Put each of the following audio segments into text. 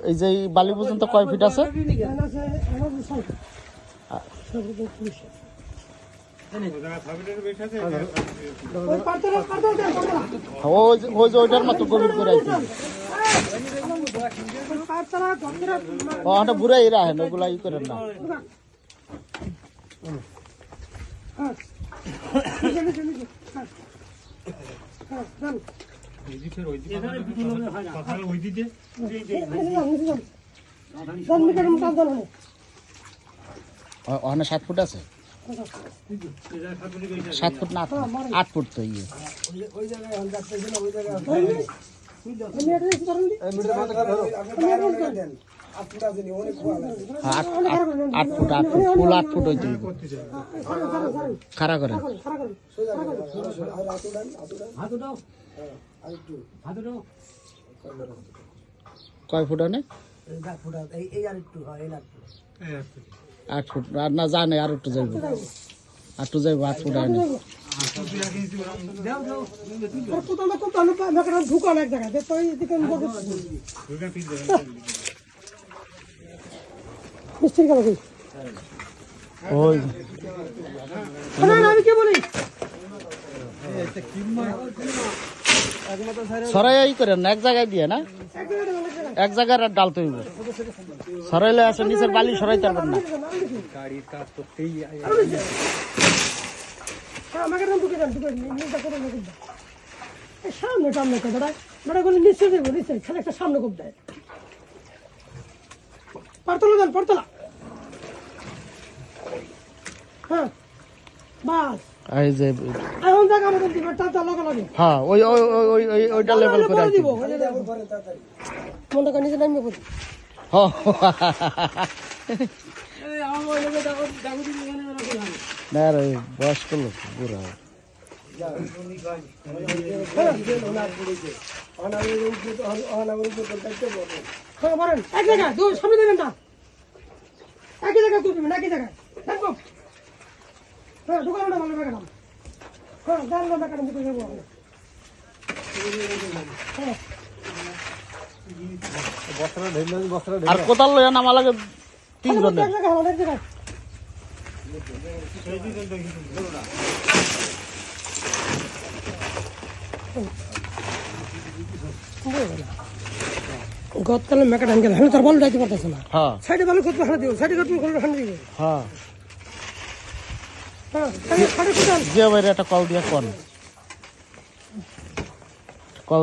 এই যে বালি পর্যন্ত কয় ফিট আছে? ওইটার মতো গভীর করে ঘুরাই রাখেন, ওগুলা ই করেন না। ওখানে 7 ফুট আছে, 7 ফুট না 8 ফুট তো ইয়ে। 8 ফুট ফুল 8 ফুট হইতে খাড়া করেন। কয় ফুট অনেক? 8 ফুট আর না জানে, আর একটু যাইব, আর একটু যাইব 8 ফুট আনে। আমি কি বলি সরাই করেন না, এক জায়গায় দিয়ে না, এক জায়গার আর ডাল তৈরি সরাইলে আসে নিচের বালি সরাইতে পারবেন না। সামনে টামনে নিশ্চয় দেবো, নিশ্চয় খালি একটা সামনে খুব দেয়। পারতলা দেন, পারতলা। হ্যাঁ বাস এই যে এখন জায়গা আমাদের দিব, টাটা লাগা লাগে। হ্যাঁ ওই ওই ওই ওই ওইটা লেভেল করে দিব, মনটা নিচে নামিয়ে পড়ি। হ্যাঁ এই আমার ওই লোকে দাও দাগুদি এখানে রাখো না রে, বয়স্ক লোক পুরা হ্যাঁ বলেন। এক জায়গায় দুই সামনে দেবেন না, একই জায়গায় তুলবেন, একই জায়গায় দেখো। হ্যাঁ দোকানটা ভালো রাখলাম। হ্যাঁ দাঁড়ানো রাখলাম, দিতে যাবো। আর কোথাও লইয়া নামা লাগে 3 জনের। গতকালে মেকা ডাঙ্গেল হ্যাঁ তার বল ডাইতে পারতেছে না। হ্যাঁ সাইডে ভালো করতে হানা দিও, সাইডে করতে ভালো হানা দিও। হ্যাঁ হ্যাঁ সাইডে কোথায় যে বাইরে একটা কল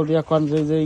দিয়া কোন যে